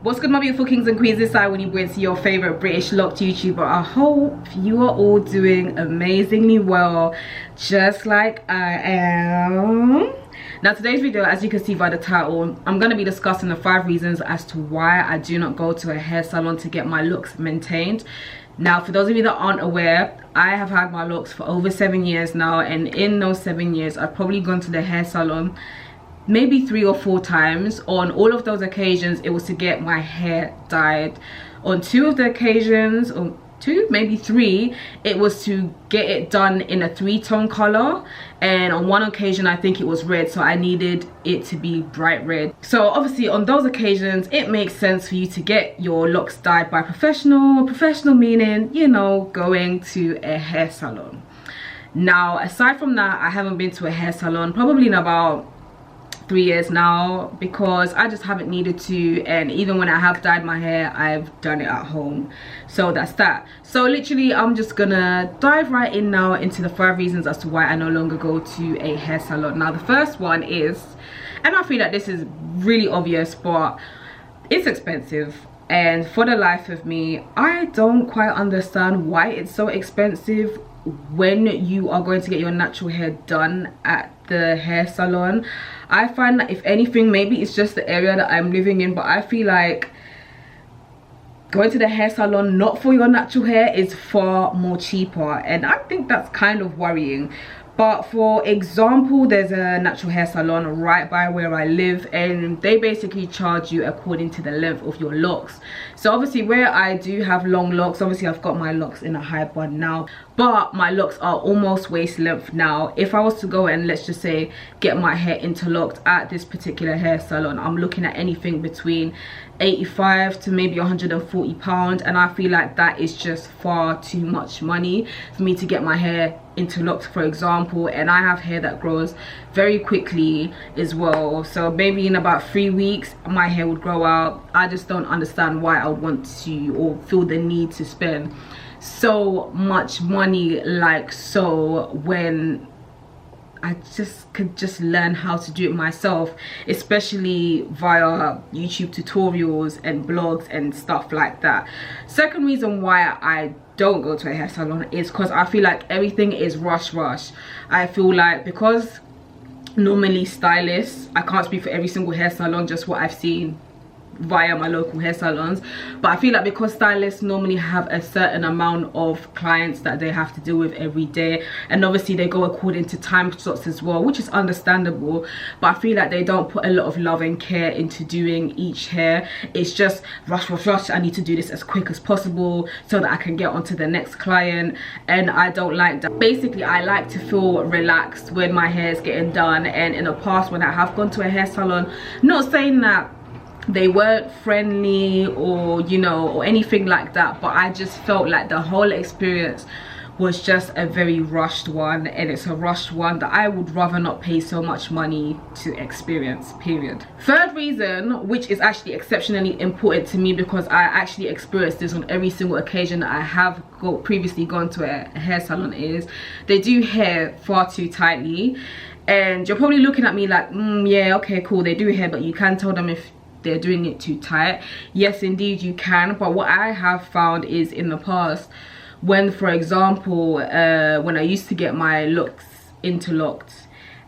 What's good, my beautiful kings and queens? This is Wini, your favorite British locked YouTuber. I hope you are all doing amazingly well, just like I am. Now today's video, as you can see by the title, I'm going to be discussing the 5 reasons as to why I do not go to a hair salon to get my looks maintained. Now, for those of you that aren't aware, I have had my locks for over 7 years now, and in those 7 years I've probably gone to the hair salon maybe 3 or 4 times. On all of those occasions it was to get my hair dyed. On 2 of the occasions, or 2, maybe 3, it was to get it done in a 3-tone color, and on 1 occasion I think it was red, so I needed it to be bright red. So obviously on those occasions it makes sense for you to get your locks dyed by professional meaning, you know, going to a hair salon. Now aside from that, I haven't been to a hair salon probably in about 3 years now, because I just haven't needed to, and even when I have dyed my hair I've done it at home. So that's that. So literally I'm just gonna dive right in now into the 5 reasons as to why I no longer go to a hair salon. Now the first one is, and I feel like this is really obvious, but it's expensive. And for the life of me, I don't quite understand why it's so expensive when you are going to get your natural hair done at the hair salon. I find that if anything, maybe it's just the area that I'm living in, but I feel like going to the hair salon not for your natural hair is far more cheaper, and I think that's kind of worrying. But for example, there's a natural hair salon right by where I live, and they basically charge you according to the length of your locks. So obviously where I do have long locks, obviously I've got my locks in a high bun now, but my locks are almost waist length now. If I was to go and, let's just say, get my hair interlocked at this particular hair salon, I'm looking at anything between 85 to maybe 140 pounds, and I feel like that is just far too much money for me to get my hair interlocked, for example. And I have hair that grows very quickly as well, so maybe in about 3 weeks my hair would grow out. I just don't understand why I would want to or feel the need to spend so much money like so, when I just could just learn how to do it myself, especially via YouTube tutorials and blogs and stuff like that. Second reason why I don't go to a hair salon is because I feel like everything is rush. I feel like, because normally stylists, I can't speak for every single hair salon, just what I've seen via my local hair salons, but I feel like because stylists normally have a certain amount of clients that they have to deal with every day, and obviously they go according to time slots as well, which is understandable, but I feel like they don't put a lot of love and care into doing each hair. It's just rush, I need to do this as quick as possible so that I can get on to the next client, and I don't like that. Basically I like to feel relaxed when my hair is getting done. And in the past, when I have gone to a hair salon, not saying that they weren't friendly or, you know, or anything like that, but I just felt like the whole experience was just a very rushed one, and it's a rushed one that I would rather not pay so much money to experience, period. Third reason, which is actually exceptionally important to me because I actually experienced this on every single occasion that I have previously gone to a hair salon, is they do hair far too tightly. And you're probably looking at me like, yeah, okay, cool, they do hair, but you can tell them if they're doing it too tight. Yes, indeed you can. But what I have found is, in the past, when, for example, when I used to get my locks interlocked,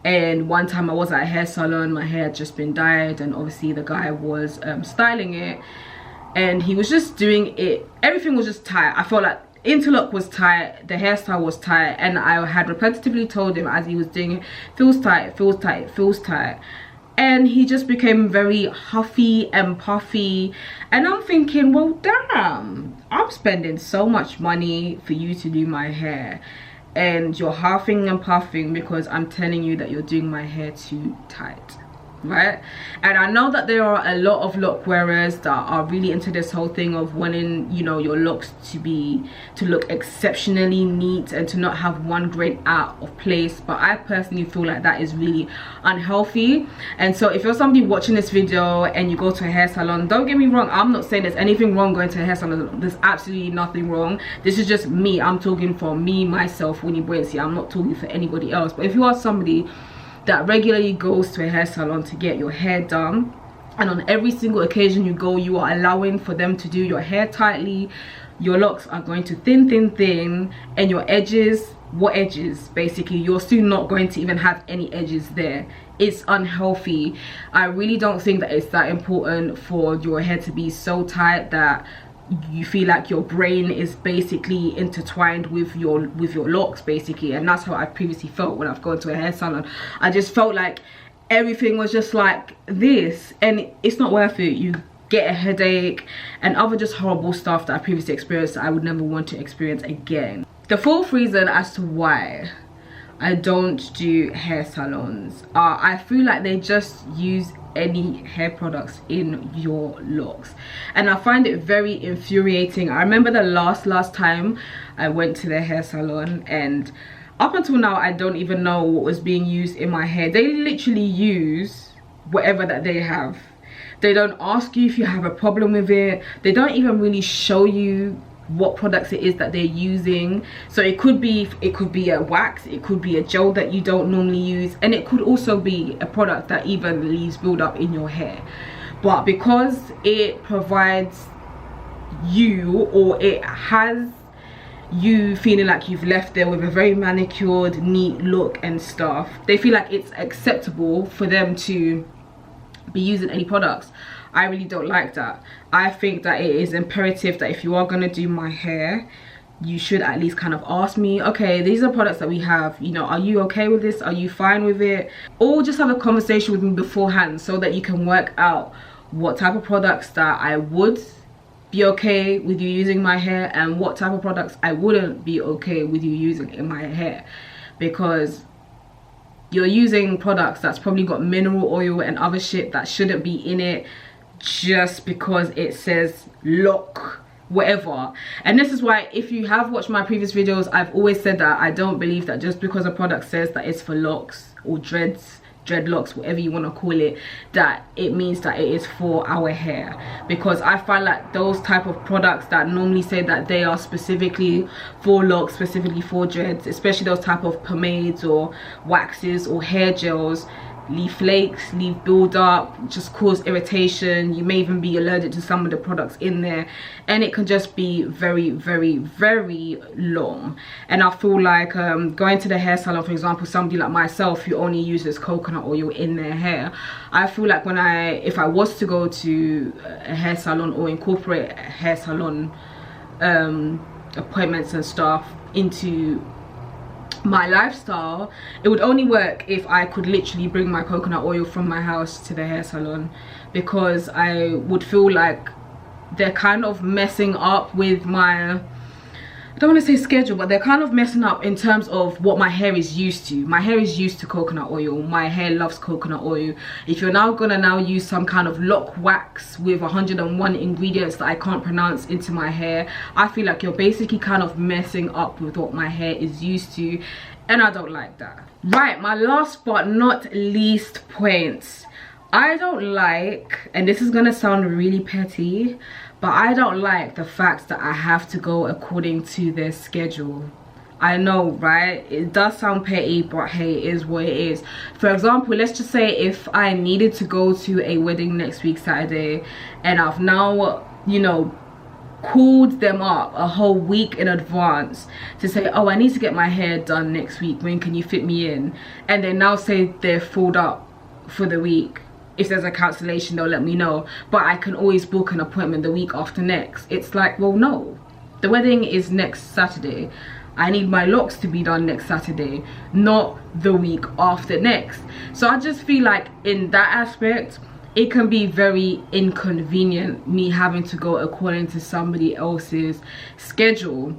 and one time I was at a hair salon, my hair had just been dyed, and obviously the guy was styling it, and he was just doing it, everything was just tight. I felt like interlock was tight, the hairstyle was tight, and I had repetitively told him as he was doing it, feels tight, feels tight, feels tight. And he just became very huffy and puffy, and I'm thinking, well damn, I'm spending so much money for you to do my hair, and you're huffing and puffing because I'm telling you that you're doing my hair too tight, right? And I know that there are a lot of lock wearers that are really into this whole thing of wanting, you know, your locks to look exceptionally neat and to not have one grain out of place, but I personally feel like that is really unhealthy. And so if you're somebody watching this video and you go to a hair salon, don't get me wrong, I'm not saying there's anything wrong going to a hair salon. There's absolutely nothing wrong. This is just me. I'm talking for me, myself, Wini. I'm not talking for anybody else. But if you are somebody that regularly goes to a hair salon to get your hair done, and on every single occasion you go, you are allowing for them to do your hair tightly. Your locks are going to thin, and your edges, what edges? Basically, you're still not going to even have any edges there. It's unhealthy. I really don't think that it's that important for your hair to be so tight that you feel like your brain is basically intertwined with your locks, basically. And that's how I previously felt when I've gone to a hair salon. I just felt like everything was just like this, and it's not worth it. You get a headache and other just horrible stuff that I previously experienced that I would never want to experience again. The fourth reason as to why I don't do hair salons, I feel like they just use any hair products in your locks, and I find it very infuriating. I remember the last time I went to the hair salon, and up until now I don't even know what was being used in my hair. They literally use whatever that they have. They don't ask you if you have a problem with it. They don't even really show you what products it is that they're using. So it could be a wax, it could be a gel that you don't normally use, and it could also be a product that even leaves build-up in your hair. But because it provides you, or it has you feeling like you've left there with a very manicured, neat look and stuff, they feel like it's acceptable for them to be using any products. I really don't like that. I think that it is imperative that if you are going to do my hair, you should at least kind of ask me, okay, these are products that we have, you know, are you okay with this? Are you fine with it? Or just have a conversation with me beforehand so that you can work out what type of products that I would be okay with you using my hair, and what type of products I wouldn't be okay with you using in my hair. Because you're using products that's probably got mineral oil and other shit that shouldn't be in it just because it says lock whatever. And this is why, if you have watched my previous videos, I've always said that I don't believe that just because a product says that it's for locks or dreadlocks, whatever you want to call it, that it means that it is for our hair. Because I find like those type of products that normally say that they are specifically for locks, specifically for dreads, especially those type of pomades or waxes or hair gels, leave flakes, leave build up, just cause irritation. You may even be allergic to some of the products in there, and it can just be very long. And I feel like going to the hair salon, for example, somebody like myself who only uses coconut oil in their hair, I feel like if I was to go to a hair salon or incorporate hair salon appointments and stuff into my lifestyle, it would only work if I could literally bring my coconut oil from my house to the hair salon, because I would feel like they're kind of messing up with my, I don't want to say schedule, but they're kind of messing up in terms of what my hair is used to. My hair is used to coconut oil. My hair loves coconut oil. If you're now gonna use some kind of lock wax with 101 ingredients that I can't pronounce into my hair, I feel like you're basically kind of messing up with what my hair is used to, and I don't like that. Right, my last but not least point. I don't like, and this is gonna sound really petty, but I don't like the fact that I have to go according to their schedule. I know, right? It does sound petty, but hey, it is what it is. For example, let's just say if I needed to go to a wedding next week Saturday, and I've now, you know, called them up a whole week in advance to say, oh, I need to get my hair done next week, when can you fit me in? And they now say they're filled up for the week. If there's a cancellation, they'll let me know, but I can always book an appointment the week after next. It's like, well, no, the wedding is next Saturday. I need my locks to be done next Saturday, not the week after next. So I just feel like in that aspect, it can be very inconvenient, me having to go according to somebody else's schedule.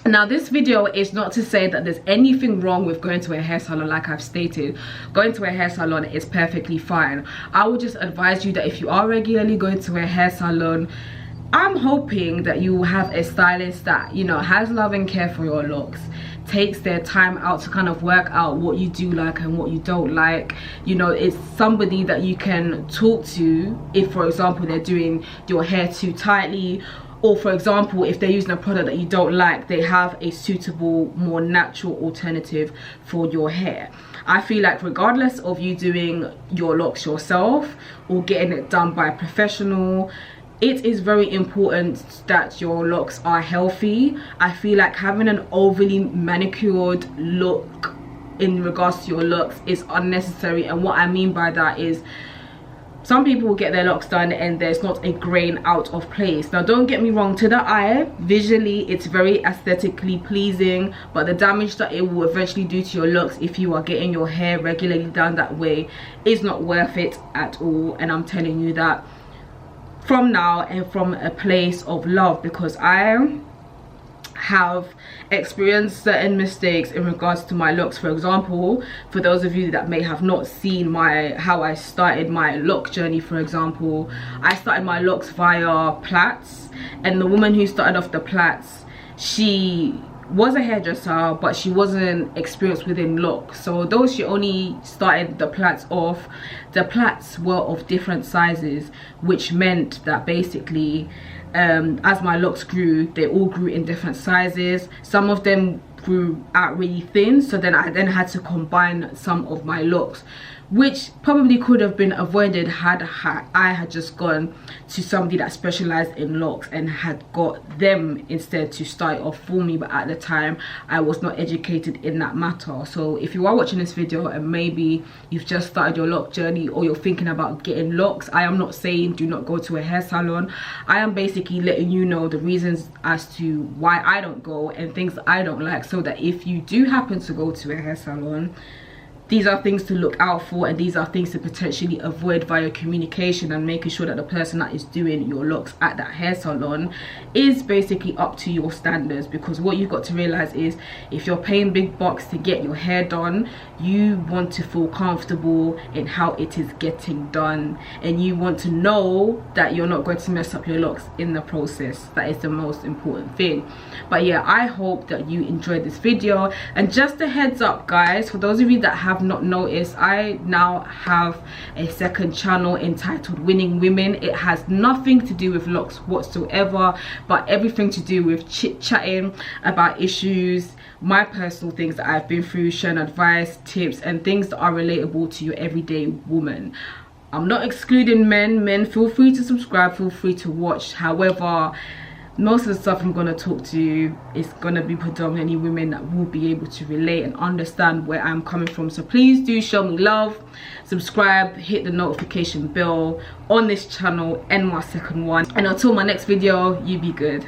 Now, this video is not to say that there's anything wrong with going to a hair salon. Like I've stated, going to a hair salon is perfectly fine. I would just advise you that if you are regularly going to a hair salon, I'm hoping that you have a stylist that, you know, has love and care for your locks, takes their time out to kind of work out what you do like and what you don't like. You know, it's somebody that you can talk to if, for example, they're doing your hair too tightly, or for example, if they're using a product that you don't like, they have a suitable, more natural alternative for your hair. I feel like regardless of you doing your locks yourself or getting it done by a professional, it is very important that your locks are healthy. I feel like having an overly manicured look in regards to your locks is unnecessary, and what I mean by that is some people will get their locks done and there's not a grain out of place. Now don't get me wrong, to the eye, visually it's very aesthetically pleasing, but the damage that it will eventually do to your locks if you are getting your hair regularly done that way is not worth it at all. And I'm telling you that from now and from a place of love, because I have experienced certain mistakes in regards to my locks. For example, for those of you that may have not seen how I started my lock journey, for example, I started my locks via plaits, and the woman who started off the plaits, she was a hairdresser, but she wasn't experienced within locks. So although she only started the plaits off, the plaits were of different sizes, which meant that basically as my locks grew, they all grew in different sizes. Some of them grew out really thin, so then I had to combine some of my locks, which probably could have been avoided had I had just gone to somebody that specialized in locks and had got them instead to start off for me. But at the time I was not educated in that matter. So if you are watching this video and maybe you've just started your lock journey, or you're thinking about getting locks, I am not saying do not go to a hair salon. I am basically letting you know the reasons as to why I don't go and things that I don't like, so that if you do happen to go to a hair salon, these are things to look out for, and these are things to potentially avoid via communication, and making sure that the person that is doing your locks at that hair salon is basically up to your standards. Because what you've got to realize is, if you're paying big bucks to get your hair done, you want to feel comfortable in how it is getting done, and you want to know that you're not going to mess up your locks in the process. That is the most important thing. But yeah, I hope that you enjoyed this video. And just a heads up guys, for those of you that have not noticed, I now have a second channel entitled Winning Women. It has nothing to do with locks whatsoever, but everything to do with chit-chatting about issues, my personal things that I've been through, sharing advice, tips, and things that are relatable to your everyday woman. I'm not excluding men. Feel free to subscribe, feel free to watch. However, most of the stuff I'm going to talk to you is going to be predominantly women that will be able to relate and understand where I'm coming from. So please do show me love, subscribe, hit the notification bell on this channel and my second one. And until my next video, you be good.